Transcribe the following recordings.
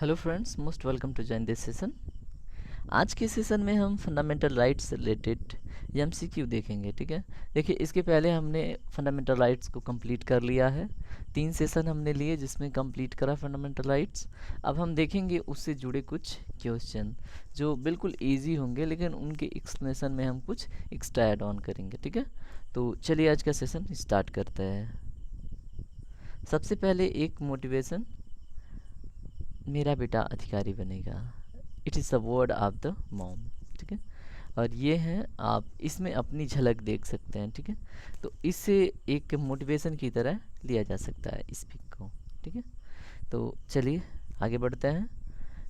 Hello friends, most welcome to join this session. आज के session में हम फंडामेंटल राइट्स से रिलेटेड एमसीक्यू देखेंगे। ठीक है, देखिए इसके पहले हमने फंडामेंटल राइट्स को कंप्लीट कर लिया है। 3 सेशन हमने लिए जिसमें कंप्लीट करा फंडामेंटल राइट्स। अब हम देखेंगे उससे जुड़े कुछ क्वेश्चन जो बिल्कुल इजी होंगे, लेकिन उनके एक्सप्लेनेशन में हम कुछ एक्स्ट्रा ऐड ऑन करेंगे। ठीक है, तो चलिए आज का सेशन स्टार्ट करते हैं। सबसे पहले एक मोटिवेशन, मेरा बेटा अधिकारी बनेगा। It is the word of the mom. ठीक है, और ये है, आप इसमें अपनी झलक देख सकते हैं। ठीक है, तो इससे एक मोटिवेशन की तरह लिया जा सकता है इस पिक को। ठीक है, तो चलिए आगे बढ़ते हैं।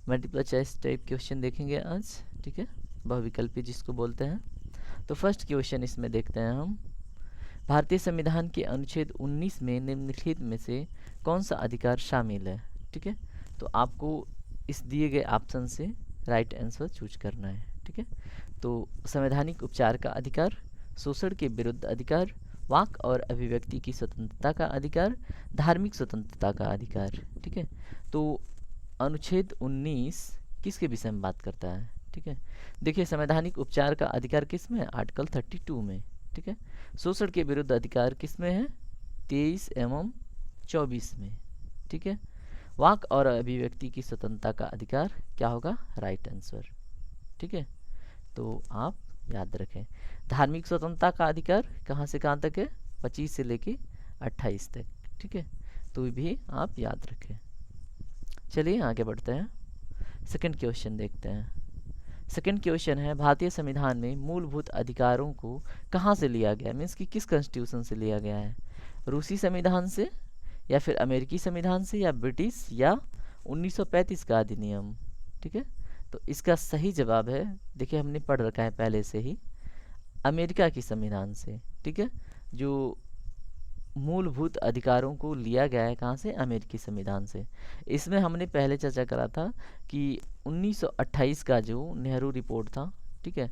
मल्टीपल चॉइस टाइप क्वेश्चन देखेंगे आज। ठीक है, बहुविकल्पी जिसको बोलते हैं। तो फर्स्ट क्वेश्चन इसमें देखते हैं हम। भारतीय संविधान के अनुच्छेद 19 में निम्नलिखित में से कौन सा अधिकार शामिल है? ठीक है, तो आपको इस दिए गए ऑप्शन से राइट आंसर चूज करना है। ठीक है, तो संवैधानिक उपचार का अधिकार, शोषण के विरुद्ध अधिकार, वाक और अभिव्यक्ति की स्वतंत्रता का अधिकार, धार्मिक स्वतंत्रता का अधिकार। ठीक है, तो अनुच्छेद 19 किसके विषय में बात करता है? ठीक है, देखिए संवैधानिक उपचार का अधिकार किस में है? आर्टिकल 32 में। ठीक है, शोषण के विरुद्ध अधिकार किस में है? 23 एवं 24 में। ठीक है, वाक और अभिव्यक्ति की स्वतंत्रता का अधिकार क्या होगा? Right answer. ठीक है, तो आप याद रखें। धार्मिक स्वतंत्रता का अधिकार कहाँ से कहाँ तक है? 25 से लेके 28 तक। ठीक है, तो भी आप याद रखें। चलिए आगे बढ़ते हैं, सेकंड क्वेश्चन देखते हैं। सेकंड क्वेश्चन है, भारतीय संविधान में मूलभूत अधिकारों को कहाँ से लिया गया? मीन्स कि किस कॉन्स्टिट्यूशन से लिया गया है? रूसी संविधान से, या फिर अमेरिकी संविधान से, या ब्रिटिश, या 1935 का अधिनियम? ठीक है, तो इसका सही जवाब है, देखिए हमने पढ़ रखा है पहले से ही, अमेरिका की संविधान से। ठीक है, जो मूलभूत अधिकारों को लिया गया है कहाँ से? अमेरिकी संविधान से। इसमें हमने पहले चर्चा करा था कि 1928 का जो नेहरू रिपोर्ट था, ठीक है,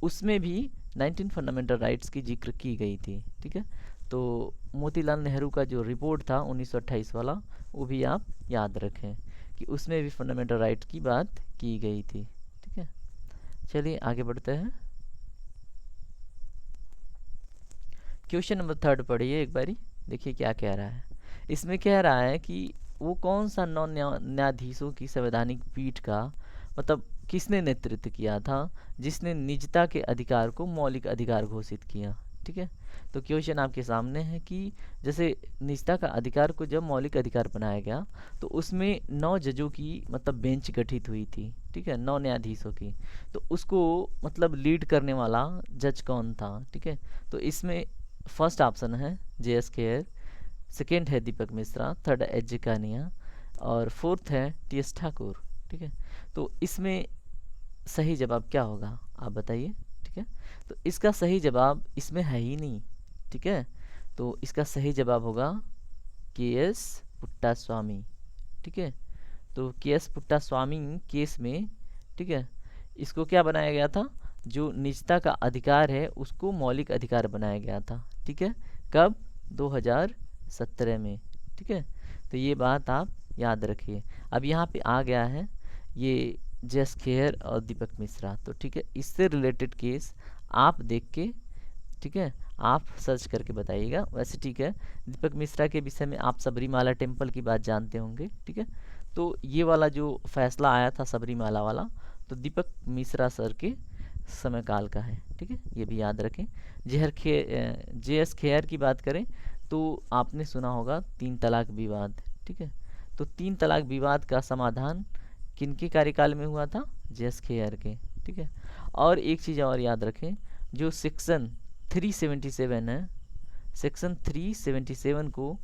उसमें भी 19 फंडामेंटल राइट्स की जिक्र की गई थी। ठीक है, तो मोतीलाल नेहरू का जो रिपोर्ट था 1928 वाला, वो भी आप याद रखें कि उसमें भी फंडामेंटल राइट की बात की गई थी। ठीक है, चलिए आगे बढ़ते हैं। क्वेश्चन नंबर 3 पढ़िए एक बारी, देखिए क्या कह रहा है। इसमें कह रहा है कि वो कौन सा नौ न्यायाधीशों की संवैधानिक पीठ का, मतलब किसने नेतृत्व किया था जिसने निजता के अधिकार को मौलिक अधिकार घोषित किया? ठीक है, तो क्वेश्चन आपके सामने है कि जैसे निजता का अधिकार को जब मौलिक अधिकार बनाया गया, तो उसमें 9 जजों की मतलब बेंच गठित हुई थी। ठीक है, 9 न्यायाधीशों की, तो उसको मतलब लीड करने वाला जज कौन था? ठीक है, तो इसमें फर्स्ट ऑप्शन है जे.एस. खेर, सेकेंड है Deepak Mishra, third H J Kania, और फोर्थ है टी.एस. ठाकुर। ठीक है, तो इसमें सही जवाब क्या होगा आप बताइए? ठीक है, तो इसका सही जवाब इसमें है ही नहीं। ठीक है, तो इसका सही जवाब होगा के.एस. पुट्टास्वामी। ठीक है, तो के.एस. पुट्टास्वामी केस में, ठीक है, इसको क्या बनाया गया था? जो निजता का अधिकार है उसको मौलिक अधिकार बनाया गया था। ठीक है, कब? 2017 में। ठीक है, तो ये बात आप याद रखिए। अब यहाँ पे आ गया है ये जस खेर और दीपक मिश्रा, तो ठीक है, इससे रिलेटेड केस आप देख के, ठीक है, आप सर्च करके बताइएगा। वैसे ठीक है, दीपक मिश्रा के विषय में आप सबरीमाला टेम्पल की बात जानते होंगे। ठीक है, तो ये वाला जो फैसला आया था सबरीमाला वाला, तो दीपक मिश्रा सर के समय काल का है। ठीक है, ये भी याद रखें। जे.एस. खेयर की बात करें तो आपने सुना होगा 3 तलाक विवाद। ठीक है, तो 3 तलाक विवाद का समाधान किनके कार्यकाल में हुआ था? जे.एस. खेयर के। ठीक है, और एक चीज़ और याद रखें, जो सेक्शन 377 है, सेक्शन 377 को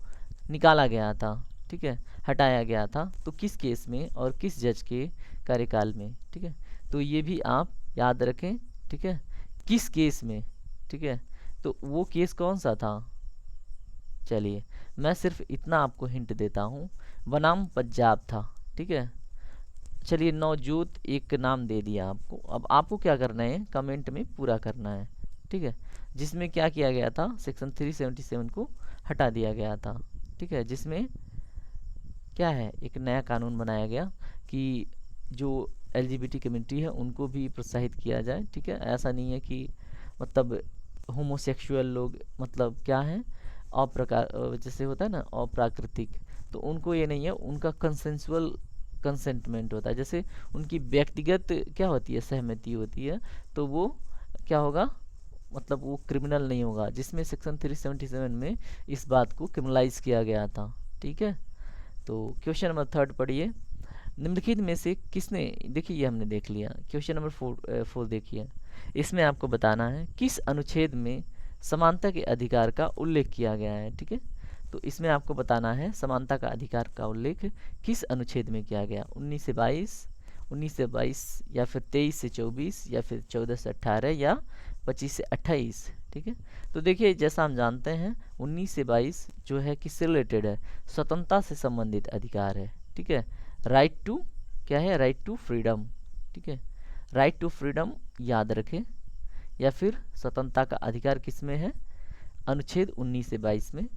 निकाला गया था। ठीक है, हटाया गया था, तो किस केस में और किस जज के कार्यकाल में? ठीक है, तो ये भी आप याद रखें। ठीक है, किस केस में? ठीक है, तो वो केस कौन सा था? चलिए मैं सिर्फ इतना आपको हिंट देता हूँ, बनाम पंजाब था। ठीक है, चलिए नवजोत एक नाम दे दिया आपको। अब आपको क्या करना है? कमेंट में पूरा करना है। ठीक है, जिसमें क्या किया गया था? सेक्शन 377 को हटा दिया गया था। ठीक है, जिसमें क्या है? एक नया कानून बनाया गया कि जो LGBT कम्युनिटी है उनको भी प्रोत्साहित किया जाए, ठीक है। ऐसा नहीं है कि मतलब होमोसेक्सुअल लोग मतलब क्या है, अप्रकार जैसे होता है ना अप्राकृतिक, तो उनको ये नहीं है, उनका कंसेंसुअल कंसेंटमेंट होता है, जैसे उनकी व्यक्तिगत क्या होती है, सहमति होती है, तो वो क्या होगा, मतलब वो क्रिमिनल नहीं होगा, जिसमें सेक्शन 377 में इस बात को क्रिमिनलाइज किया गया था, ठीक है। तो क्वेश्चन नंबर 3 पढ़िए। निम्नलिखित में से किसने, देखिए ये हमने देख लिया। क्वेश्चन नंबर 4 देखिए, इसमें आपको बताना है किस अनुच्छेद में समानता के अधिकार का उल्लेख किया गया है, ठीक है। तो इसमें आपको बताना है समानता का अधिकार का उल्लेख किस अनुच्छेद में किया गया, 19 से 22 या फिर 23 से 24 या फिर 14 से 18 या 25 से 28, ठीक है। तो देखिए जैसा हम जानते हैं 19 से 22 जो है किससे रिलेटेड है, स्वतंत्रता से संबंधित अधिकार है, ठीक है। राइट टू क्या है, राइट टू फ्रीडम, ठीक है। राइट टू फ्रीडम याद रखें, या फिर स्वतंत्रता का अधिकार किस में है, अनुच्छेद 19 से 22 में।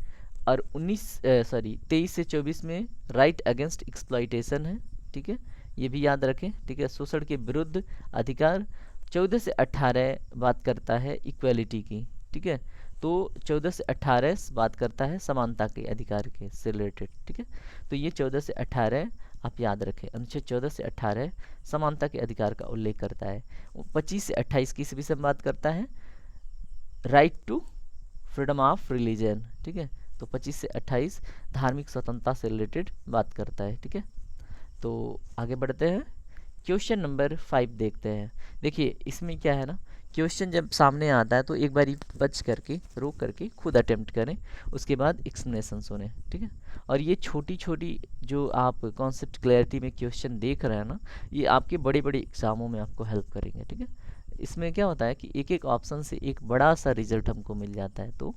और 23 से 24 में राइट अगेंस्ट एक्सप्लॉइटेशन है, ठीक है, ये भी याद रखें, ठीक है। शोषण के विरुद्ध अधिकार। 14 से 18 बात करता है इक्वेलिटी की, ठीक है। तो 14 से 18 बात करता है समानता के अधिकार के से रिलेटेड, ठीक है। तो ये 14 से 18 आप याद रखें, अनुच्छेद 14 से 18 समानता के अधिकार का उल्लेख करता है। 25 से 28 किस विषय में बात करता है, right to freedom of religion, ठीक है। तो 25 से 28 धार्मिक स्वतंत्रता से रिलेटेड बात करता है, ठीक है। तो आगे बढ़ते हैं, क्वेश्चन नंबर 5 देखते हैं। देखिए इसमें क्या है ना, क्वेश्चन जब सामने आता है तो एक बार बच करके रोक करके खुद अटेम्प्ट करें, उसके बाद एक्सप्लेनेशन सुने, ठीक है। और ये छोटी छोटी जो आप कॉन्सेप्ट क्लैरिटी में क्वेश्चन देख रहे हैं ना, ये आपके बड़े बड़े एग्जामों में आपको हेल्प करेंगे, ठीक है। इसमें क्या होता है कि एक एक ऑप्शन से एक बड़ा सा रिजल्ट हमको मिल जाता है, तो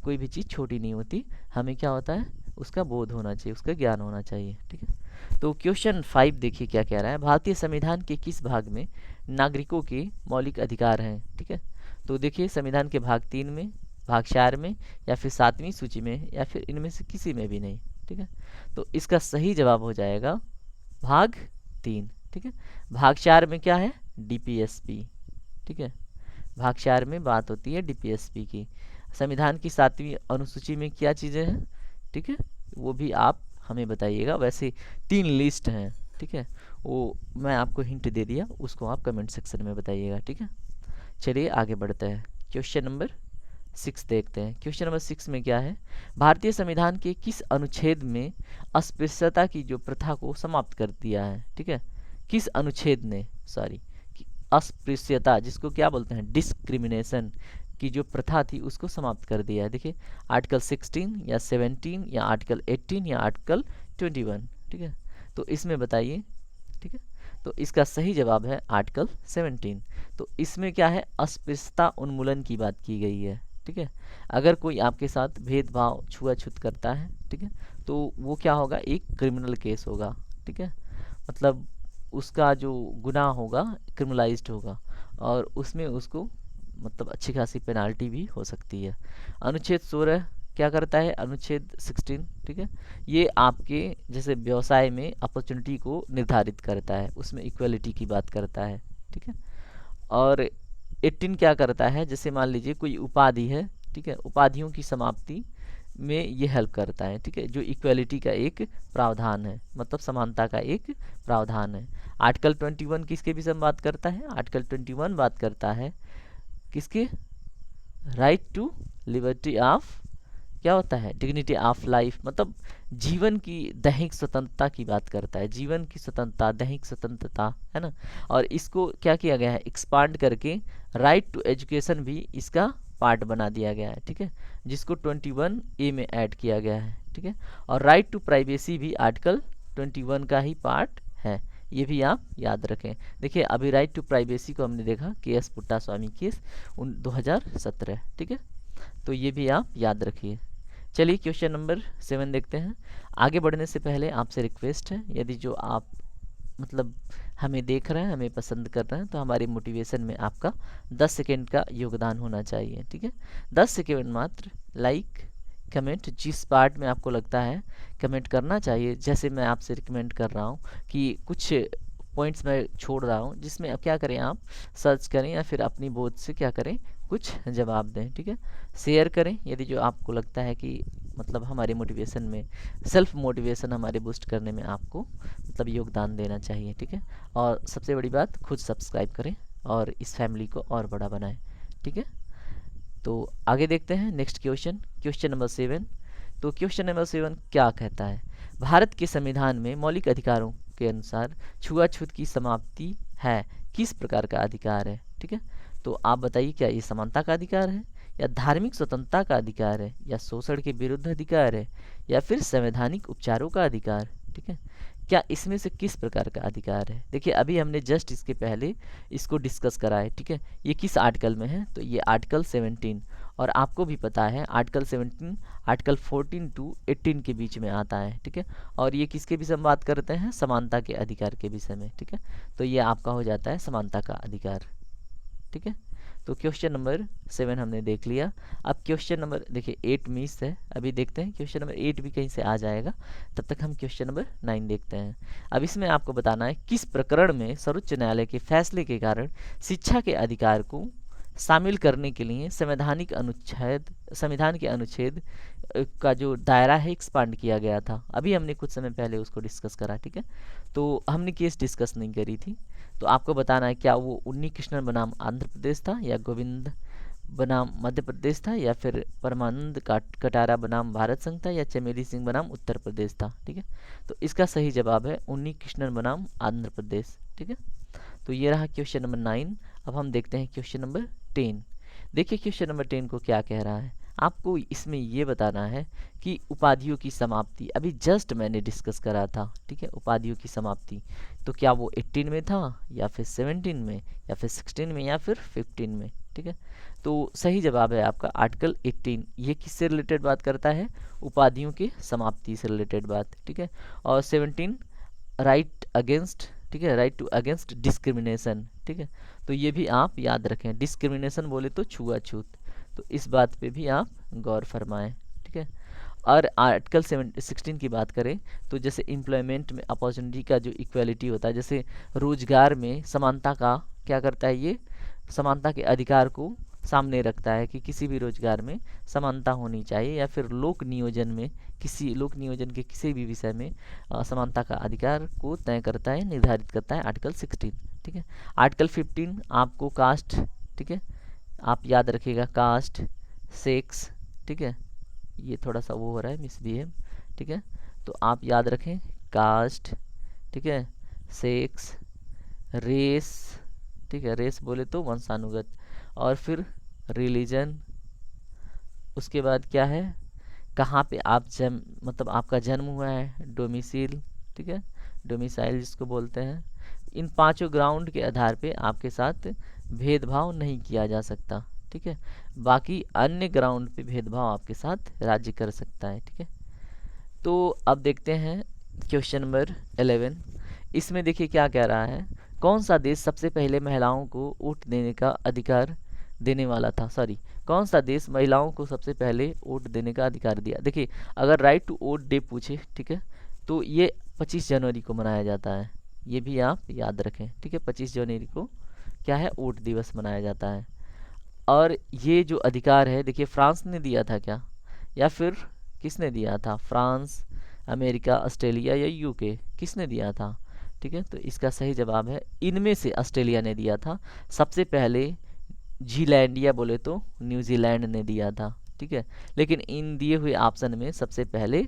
कोई भी चीज़ छोटी नहीं होती, हमें क्या होता है उसका बोध होना चाहिए, उसका ज्ञान होना चाहिए, ठीक है। तो क्वेश्चन 5 देखिए क्या कह रहा है, भारतीय संविधान के किस भाग में नागरिकों के मौलिक अधिकार हैं, ठीक है। तो देखिए संविधान के भाग 3 में, भाग 4 में, या फिर 7वीं सूची में, या फिर इनमें से किसी में भी नहीं, ठीक है। तो इसका सही जवाब हो जाएगा भाग 3, ठीक है। भाग 4 में क्या है, DPSP, ठीक है। भाग 4 में बात होती है DPSP की। संविधान की 7वीं अनुसूची में क्या चीज़ें हैं, ठीक है, वो भी आप हमें बताइएगा। वैसे 3 लिस्ट हैं, ठीक है, वो मैं आपको हिंट दे दिया, उसको आप कमेंट सेक्शन में बताइएगा, ठीक है। चलिए आगे बढ़ते हैं, क्वेश्चन नंबर 6 देखते हैं। क्वेश्चन नंबर 6 में क्या है, भारतीय संविधान के किस अनुच्छेद में अस्पृश्यता की जो प्रथा को समाप्त कर दिया है, ठीक है। किस अनुच्छेद ने, सॉरी, अस्पृश्यता जिसको क्या बोलते हैं, डिस्क्रिमिनेशन की जो प्रथा थी उसको समाप्त कर दिया है। देखिए आर्टिकल 16 या 17 या आर्टिकल 18 या आर्टिकल 21, ठीक है। तो इसमें बताइए, ठीक है। तो इसका सही जवाब है आर्टिकल 17। तो इसमें क्या है, अस्पृश्यता उन्मूलन की बात की गई है, ठीक है। अगर कोई आपके साथ भेदभाव छुआछूत करता है, ठीक है, तो वो क्या होगा, एक क्रिमिनल केस होगा, ठीक है। मतलब उसका जो गुनाह होगा क्रिमिनलाइज्ड होगा, और उसमें उसको मतलब अच्छी खासी पेनाल्टी भी हो सकती है। अनुच्छेद 16 क्या करता है, अनुच्छेद 16, ठीक है, ये आपके जैसे व्यवसाय में अपॉर्चुनिटी को निर्धारित करता है, उसमें इक्वलिटी की बात करता है, ठीक है। और 18 क्या करता है, जैसे मान लीजिए कोई उपाधि है, ठीक है, उपाधियों की समाप्ति में ये हेल्प करता है, ठीक है, जो इक्वलिटी का एक प्रावधान है, मतलब समानता का एक प्रावधान है। आर्टिकल 21 किसके विषय में बात करता है, आर्टिकल 21 बात करता है किसके, राइट टू लिबर्टी ऑफ, क्या होता है, डिग्निटी ऑफ लाइफ, मतलब जीवन की दैहिक स्वतंत्रता की बात करता है, जीवन की स्वतंत्रता, दैहिक स्वतंत्रता, है ना। और इसको क्या किया गया है, एक्सपांड करके राइट टू एजुकेशन भी इसका पार्ट बना दिया गया है, ठीक है, जिसको 21A में ऐड किया गया है, ठीक है। और राइट टू प्राइवेसी भी आर्टिकल 21 का ही पार्ट है, ये भी आप याद रखें। देखिए अभी राइट टू प्राइवेसी को हमने देखा KS पुट्टा स्वामी केस 2017, ठीक है। तो ये भी आप याद रखिए। चलिए क्वेश्चन नंबर 7 देखते हैं। आगे बढ़ने से पहले आपसे रिक्वेस्ट है, यदि जो आप मतलब हमें देख रहे हैं, हमें पसंद कर रहे हैं, तो हमारी मोटिवेशन में आपका 10 सेकेंड का योगदान होना चाहिए, ठीक है। 10 सेकेंड मात्र लाइक कमेंट जिस पार्ट में आपको लगता है कमेंट करना चाहिए। जैसे मैं आपसे रिकमेंड कर रहा हूँ कि कुछ पॉइंट्स मैं छोड़ रहा हूँ जिसमें अब क्या करें, आप सर्च करें या फिर अपनी बोध से क्या करें, कुछ जवाब दें। ठीक है, शेयर करें यदि जो आपको लगता है कि मतलब हमारे मोटिवेशन में, सेल्फ मोटिवेशन हमारे बूस्ट करने में आपको मतलब योगदान देना चाहिए। ठीक है, और सबसे बड़ी बात, खुद सब्सक्राइब करें और इस फैमिली को और बड़ा बनाएं। ठीक है, तो आगे देखते हैं नेक्स्ट क्वेश्चन, क्वेश्चन नंबर 7। तो क्वेश्चन नंबर 7 क्या कहता है, भारत के संविधान में मौलिक अधिकारों के अनुसार छुआछूत की समाप्ति है, किस प्रकार का अधिकार है। ठीक है, तो आप बताइए, क्या ये समानता का अधिकार है, या धार्मिक स्वतंत्रता का अधिकार है, या शोषण के विरुद्ध अधिकार है, या फिर संवैधानिक उपचारों का अधिकार। ठीक है, क्या इसमें से किस प्रकार का अधिकार है। देखिए अभी हमने जस्ट इसके पहले इसको डिस्कस करा है। ठीक है, ये किस आर्टिकल में है, तो ये आर्टिकल 17, और आपको भी पता है आर्टिकल 17 आर्टिकल 14 टू 18 के बीच में आता है। ठीक है, और ये किसके विषय में बात करते हैं, समानता के अधिकार के विषय में। ठीक है, तो ये आपका हो जाता है समानता का अधिकार। ठीक है, तो क्वेश्चन नंबर 7 हमने देख लिया। अब क्वेश्चन नंबर देखिए 8 मिस है, अभी देखते हैं क्वेश्चन नंबर 8 भी कहीं से आ जाएगा, तब तक हम क्वेश्चन नंबर 9 देखते हैं। अब इसमें आपको बताना है किस प्रकरण में सर्वोच्च न्यायालय के फैसले के कारण शिक्षा के अधिकार को शामिल करने के लिए संविधान के अनुच्छेद का जो दायरा है एक्सपांड किया गया था। अभी हमने कुछ समय पहले उसको डिस्कस करा। ठीक है, तो हमने केस डिस्कस नहीं करी थी, तो आपको बताना है क्या वो उन्नी कृष्णन बनाम आंध्र प्रदेश था, या गोविंद बनाम मध्य प्रदेश था, या फिर परमानंद कटारा बनाम भारत संघ था, या चमेली सिंह बनाम उत्तर प्रदेश था। ठीक है, तो इसका सही जवाब है उन्नी कृष्णन बनाम आंध्र प्रदेश। ठीक है, तो ये रहा क्वेश्चन नंबर 9। अब हम देखते हैं क्वेश्चन नंबर 10। देखिए क्वेश्चन नंबर 10 को क्या कह रहा है, आपको इसमें ये बताना है कि उपाधियों की समाप्ति, अभी जस्ट मैंने डिस्कस करा था। ठीक है, उपाधियों की समाप्ति, तो क्या वो 18 में था, या फिर 17 में, या फिर 16 में, या फिर 15 में। ठीक है, तो सही जवाब है आपका आर्टिकल 18। ये किससे रिलेटेड बात करता है, उपाधियों की समाप्ति से रिलेटेड बात। ठीक है, और 17 राइट अगेंस्ट, ठीक है, राइट टू अगेंस्ट डिस्क्रिमिनेशन। ठीक है, तो ये भी आप याद रखें, डिस्क्रिमिनेशन बोले तो छुआछूत, तो इस बात पे भी आप गौर फरमाएं। ठीक है, और आर्टिकल 16 की बात करें तो जैसे एम्प्लॉयमेंट में अपॉर्चुनिटी का जो इक्वालिटी होता है, जैसे रोजगार में समानता का क्या करता है, ये समानता के अधिकार को सामने रखता है कि किसी भी रोजगार में समानता होनी चाहिए, या फिर लोक नियोजन में लोक नियोजन के किसी भी विषय में समानता का अधिकार को तय करता है, निर्धारित करता है आर्टिकल 16। ठीक है, आर्टिकल 15 आपको कास्ट, ठीक है, आप याद रखिएगा कास्ट, सेक्स। ठीक है, ये थोड़ा सा वो हो रहा है मिसबिहेव। ठीक है, तो आप याद रखें कास्ट, ठीक है, सेक्स, रेस। ठीक है, रेस बोले तो वंशानुगत, और फिर रिलीजन, उसके बाद क्या है, कहाँ पे आप मतलब आपका जन्म हुआ है, डोमिसाइल। ठीक है, डोमिसाइल जिसको बोलते हैं। इन पांचों ग्राउंड के आधार पे आपके साथ भेदभाव नहीं किया जा सकता। ठीक है, बाकी अन्य ग्राउंड पे भेदभाव आपके साथ राज्य कर सकता है। ठीक है, तो अब देखते हैं क्वेश्चन नंबर 11। इसमें देखिए क्या कह रहा है, कौन सा देश सबसे पहले महिलाओं को वोट देने का अधिकार देने वाला था, कौन सा देश महिलाओं को सबसे पहले वोट देने का अधिकार दिया। देखिए अगर राइट टू वोट डे पूछे, ठीक है, तो ये 25 जनवरी को मनाया जाता है, ये भी आप याद रखें। ठीक है, 25 जनवरी को क्या है, वोट दिवस मनाया जाता है। और ये जो अधिकार है, देखिए फ्रांस ने दिया था क्या, या फिर किसने दिया था, फ्रांस, अमेरिका, ऑस्ट्रेलिया, या यूके, किसने दिया था। ठीक है, तो इसका सही जवाब है इनमें से ऑस्ट्रेलिया ने दिया था सबसे पहले। जीलैंड या बोले तो न्यूजीलैंड ने दिया था। ठीक है, लेकिन इन दिए हुए ऑप्शन में सबसे पहले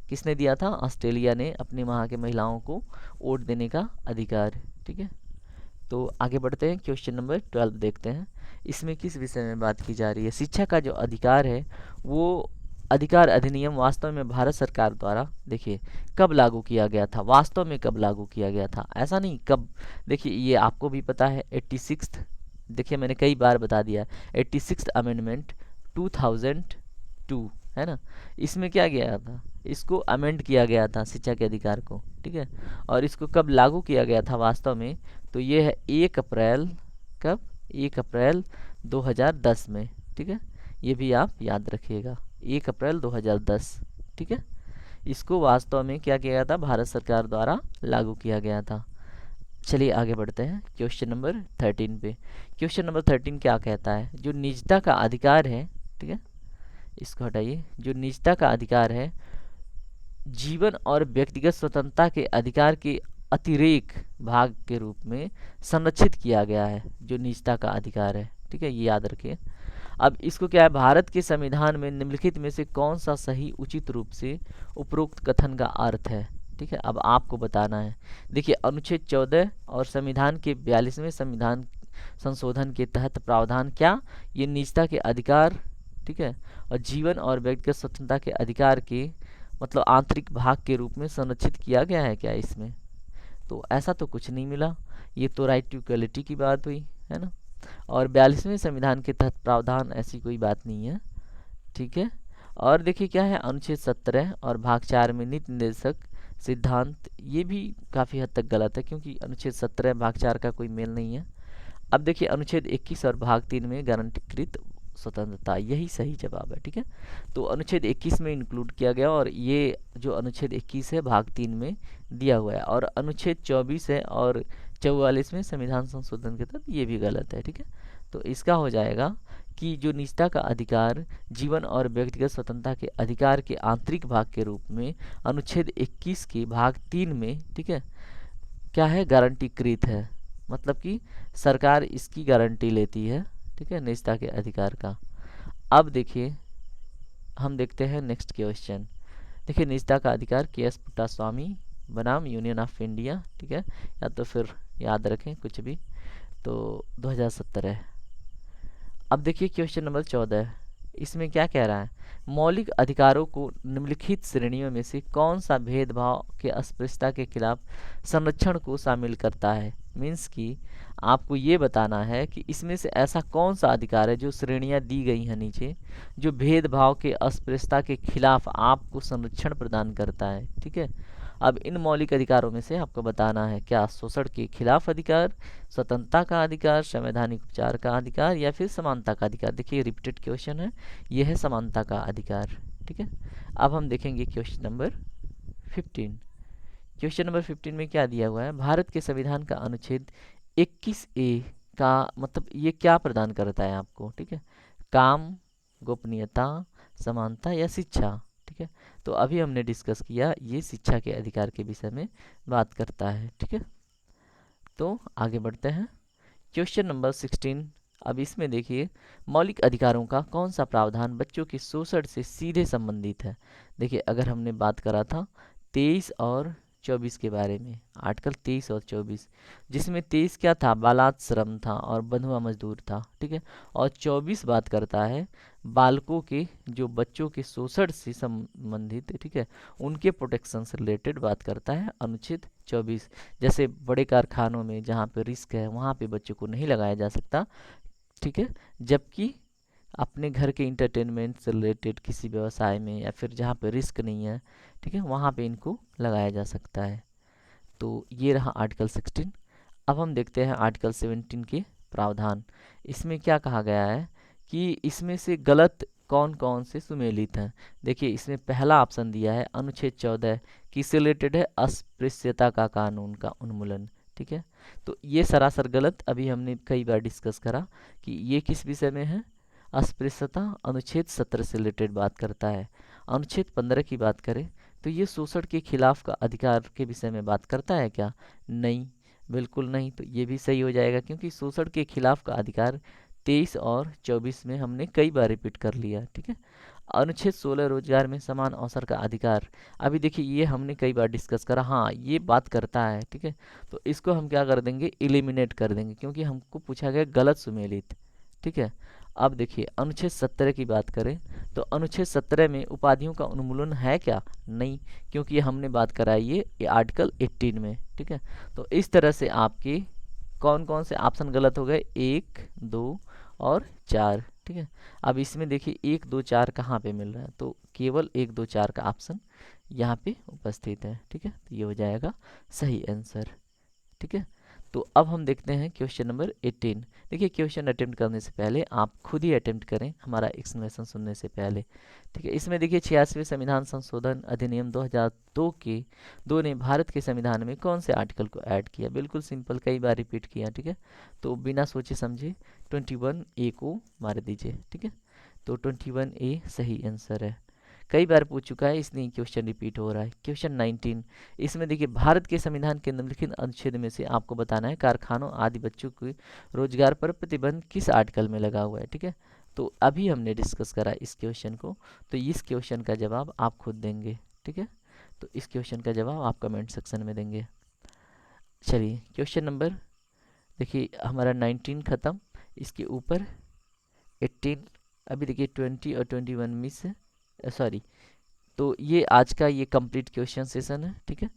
किसने दिया था, ऑस्ट्रेलिया ने अपनी वहाँ के महिलाओं को वोट देने का अधिकार। ठीक है, तो आगे बढ़ते हैं, क्वेश्चन नंबर 12 देखते हैं। इसमें किस विषय में बात की जा रही है, शिक्षा का जो अधिकार है वो अधिकार अधिनियम वास्तव में भारत सरकार द्वारा देखिए कब लागू किया गया था, वास्तव में कब लागू किया गया था, ऐसा नहीं कब। देखिए ये आपको भी पता है 86, देखिए मैंने कई बार बता दिया, 86 अमेंडमेंट 2002 है ना, इसमें क्या गया था, इसको अमेंड किया गया था शिक्षा के अधिकार को। ठीक है, और इसको कब लागू किया गया था वास्तव में, तो ये है 1 अप्रैल, कब, 1 अप्रैल 2010 में। ठीक है, ये भी आप याद रखिएगा। 1 अप्रैल 2010, ठीक है। इसको वास्तव में क्या किया गया था, भारत सरकार द्वारा लागू किया गया था। चलिए आगे बढ़ते हैं क्वेश्चन नंबर 13 पे। क्वेश्चन नंबर 13 क्या कहता है, जो निजता का अधिकार है, ठीक है, इसको हटाइए, जो निजता का अधिकार है जीवन और व्यक्तिगत स्वतंत्रता के अधिकार के अतिरेक भाग के रूप में संरक्षित किया गया है। जो निजता का अधिकार है, ठीक है, ये याद रखिए। अब इसको क्या है, भारत के संविधान में निम्नलिखित में से कौन सा सही उचित रूप से उपरोक्त कथन का अर्थ है, ठीक है, अब आपको बताना है। देखिए अनुच्छेद 14 और संविधान के 42वें संविधान संशोधन के तहत प्रावधान क्या, ये निजता के अधिकार, ठीक है, और जीवन और व्यक्तिगत स्वतंत्रता के अधिकार के मतलब आंतरिक भाग के रूप में संरक्षित किया गया है क्या इसमें, तो ऐसा तो कुछ नहीं मिला। ये तो राइट टू इक्वलिटी की बात हुई, है ना। और 42वें संविधान के तहत प्रावधान, ऐसी कोई बात नहीं है, ठीक है। और देखिए क्या है, अनुच्छेद 17 और भाग 4 में नीति निर्देशक सिद्धांत, ये भी काफ़ी हद तक गलत है, क्योंकि अनुच्छेद 17 भाग 4 का कोई मेल नहीं है। अब देखिए अनुच्छेद 21 और भाग 3 में गारंटीकृत स्वतंत्रता, यही सही जवाब है, ठीक है। तो अनुच्छेद 21 में इंक्लूड किया गया, और ये जो अनुच्छेद 21 है भाग 3 में दिया हुआ है, और अनुच्छेद 24 है और 44 में संविधान संशोधन के तहत ये भी गलत है, ठीक है। तो इसका हो जाएगा कि जो निजता का अधिकार जीवन और व्यक्तिगत स्वतंत्रता के अधिकार के आंतरिक भाग के रूप में अनुच्छेद 21 के भाग 3 में, ठीक है, क्या है, गारंटीकृत है, मतलब कि सरकार इसकी गारंटी लेती है, ठीक है, निजता के अधिकार का। अब देखिए हम देखते हैं नेक्स्ट क्वेश्चन। देखिए निजता का अधिकार के एस पुट्टास्वामी बनाम यूनियन ऑफ इंडिया, ठीक है, या तो फिर याद रखें कुछ भी, तो 2017 है। अब देखिए क्वेश्चन नंबर 14, इसमें क्या कह रहा है, मौलिक अधिकारों को निम्नलिखित श्रेणियों में से कौन सा भेदभाव के अस्पृश्यता के खिलाफ संरक्षण को शामिल करता है। मीन्स कि आपको ये बताना है कि इसमें से ऐसा कौन सा अधिकार है, जो श्रेणियां दी गई हैं नीचे, जो भेदभाव के अस्पृश्यता के खिलाफ आपको संरक्षण प्रदान करता है, ठीक है। अब इन मौलिक अधिकारों में से आपको बताना है, क्या शोषण के खिलाफ अधिकार, स्वतंत्रता का अधिकार, संवैधानिक उपचार का अधिकार, या फिर समानता का अधिकार। देखिए रिपीटेड क्वेश्चन है, यह है समानता का अधिकार, ठीक है। अब हम देखेंगे क्वेश्चन नंबर 15। क्वेश्चन नंबर 15 में क्या दिया हुआ है, भारत के संविधान का अनुच्छेद 21A का मतलब ये क्या प्रदान करता है आपको, ठीक है, काम, गोपनीयता, समानता या शिक्षा, ठीक है। तो अभी हमने डिस्कस किया, ये शिक्षा के अधिकार के विषय में बात करता है, ठीक है। तो आगे बढ़ते हैं क्वेश्चन नंबर 16। अब इसमें देखिए मौलिक अधिकारों का कौन सा प्रावधान बच्चों के शोषण से सीधे संबंधित है। देखिए अगर हमने बात करा था 23 और 24 के बारे में, आर्टिकल 23 और 24, जिसमें 23 क्या था, बालात था और बंधुआ मजदूर था, ठीक है, और 24 बात करता है बालकों के, जो बच्चों के शोषण से संबंधित, ठीक है, उनके प्रोटेक्शन से रिलेटेड बात करता है अनुच्छेद 24। जैसे बड़े कारखानों में जहाँ पे रिस्क है वहाँ पे बच्चों को नहीं लगाया जा सकता, ठीक है, जबकि अपने घर के इंटरटेनमेंट से रिलेटेड किसी व्यवसाय में या फिर जहाँ पे रिस्क नहीं है, ठीक है, वहाँ पे इनको लगाया जा सकता है। तो ये रहा आर्टिकल 16। अब हम देखते हैं आर्टिकल 17 के प्रावधान। इसमें क्या कहा गया है कि इसमें से गलत कौन कौन से सुमेलित हैं। देखिए इसमें पहला ऑप्शन दिया है अनुच्छेद 14 किससे रिलेटेड है, अस्पृश्यता का कानून का उन्मूलन, ठीक है। तो ये सरासर गलत, अभी हमने कई बार डिस्कस करा कि ये किस विषय में है, अस्पृश्यता अनुच्छेद 17 से रिलेटेड बात करता है। अनुच्छेद 15 की बात करें तो ये शोषण के खिलाफ का अधिकार के विषय में बात करता है क्या, नहीं, बिल्कुल नहीं। तो ये भी सही हो जाएगा, क्योंकि शोषण के खिलाफ का अधिकार 23 और 24 में हमने कई बार रिपीट कर लिया, ठीक है। अनुच्छेद 16 रोजगार में समान अवसर का अधिकार, अभी देखिए ये हमने कई बार डिस्कस करा, हाँ ये बात करता है, ठीक है। तो इसको हम क्या कर देंगे, एलिमिनेट कर देंगे, क्योंकि हमको पूछा गया गलत सुमेलित, ठीक है। अब देखिए अनुच्छेद 17 की बात करें तो अनुच्छेद 17 में उपाधियों का उन्मूलन है क्या, नहीं, क्योंकि ये हमने बात कराई ये आर्टिकल 18 में, ठीक है। तो इस तरह से आपके कौन कौन से ऑप्शन गलत हो गए, 1, 2 और 4, ठीक है। अब इसमें देखिए 1, 2, 4 कहाँ पे मिल रहा है, तो केवल 1, 2, 4 का ऑप्शन यहाँ पे उपस्थित है, ठीक है। तो ये हो जाएगा सही आंसर, ठीक है। तो अब हम देखते हैं क्वेश्चन नंबर 18। देखिए क्वेश्चन अटेम्प्ट करने से पहले आप खुद ही अटेम्प्ट करें हमारा एक्सप्लेनेशन सुनने से पहले, ठीक है। इसमें देखिए 86वें संविधान संशोधन अधिनियम 2002 के दो ने भारत के संविधान में कौन से आर्टिकल को ऐड किया? बिल्कुल सिंपल, कई बार रिपीट किया, ठीक है। तो बिना सोचे समझे 21A को मार दीजिए, ठीक है। तो 21A सही आंसर है। कई बार पूछ चुका है इसलिए क्वेश्चन रिपीट हो रहा है। क्वेश्चन 19, इसमें देखिए भारत के संविधान के निम्नलिखित अनुच्छेद में से आपको बताना है कारखानों आदि बच्चों के रोजगार पर प्रतिबंध किस आर्टिकल में लगा हुआ है, ठीक है। तो अभी हमने डिस्कस करा इस क्वेश्चन को, तो इस क्वेश्चन का जवाब आप खुद देंगे, ठीक है। तो इस क्वेश्चन का जवाब आप कमेंट सेक्शन में देंगे। चलिए क्वेश्चन नंबर, देखिए हमारा 19 खत्म, इसके ऊपर 18, अभी देखिए 20 और 21 मिस है, सॉरी। तो ये आज का ये कंप्लीट क्वेश्चन सेशन है, ठीक है।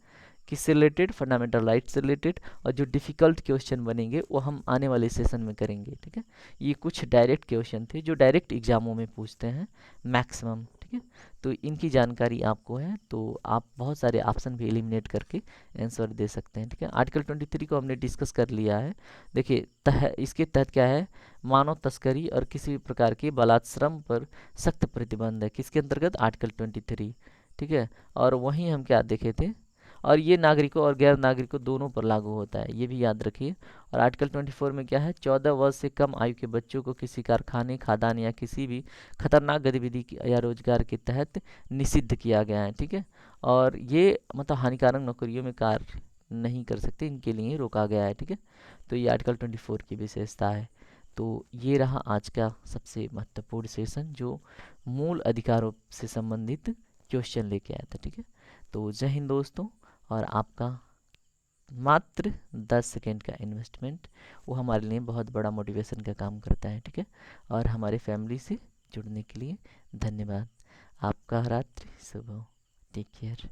किससे रिलेटेड? फंडामेंटल राइट से रिलेटेड। और जो डिफ़िकल्ट क्वेश्चन बनेंगे वो हम आने वाले सेशन में करेंगे, ठीक है। ये कुछ डायरेक्ट क्वेश्चन थे जो डायरेक्ट एग्जामों में पूछते हैं मैक्सिमम, ठीक है। तो इनकी जानकारी आपको है तो आप बहुत सारे ऑप्शन भी एलिमिनेट करके आंसर दे सकते हैं, ठीक है। आर्टिकल 23 को हमने डिस्कस कर लिया है। देखिए इसके तहत क्या है? मानव तस्करी और किसी भी प्रकार के बलात्श्रम पर सख्त प्रतिबंध है। किसके अंतर्गत? आर्टिकल 23, ठीक है। और वहीं हम क्या देखे थे? और ये नागरिकों और गैर नागरिकों दोनों पर लागू होता है, ये भी याद रखिए। और आर्टिकल 24 में क्या है? 14 वर्ष से कम आयु के बच्चों को किसी कारखाने, खदान या किसी भी खतरनाक गतिविधि या रोजगार के तहत निषिद्ध किया गया है, ठीक है। और ये मतलब हानिकारक नौकरियों में कार्य नहीं कर सकते, इनके लिए रोका गया है, ठीक है। तो ये आर्टिकल 24 की विशेषता है। तो ये रहा आज का सबसे महत्वपूर्ण सेशन जो मूल अधिकारों से संबंधित क्वेश्चन लेके आया था, ठीक है। तो जय हिंद दोस्तों। और आपका मात्र 10 सेकेंड का इन्वेस्टमेंट वो हमारे लिए बहुत बड़ा मोटिवेशन का काम करता है, ठीक है। और हमारे फैमिली से जुड़ने के लिए धन्यवाद। आपका रात्रि शुभ हो। Take care.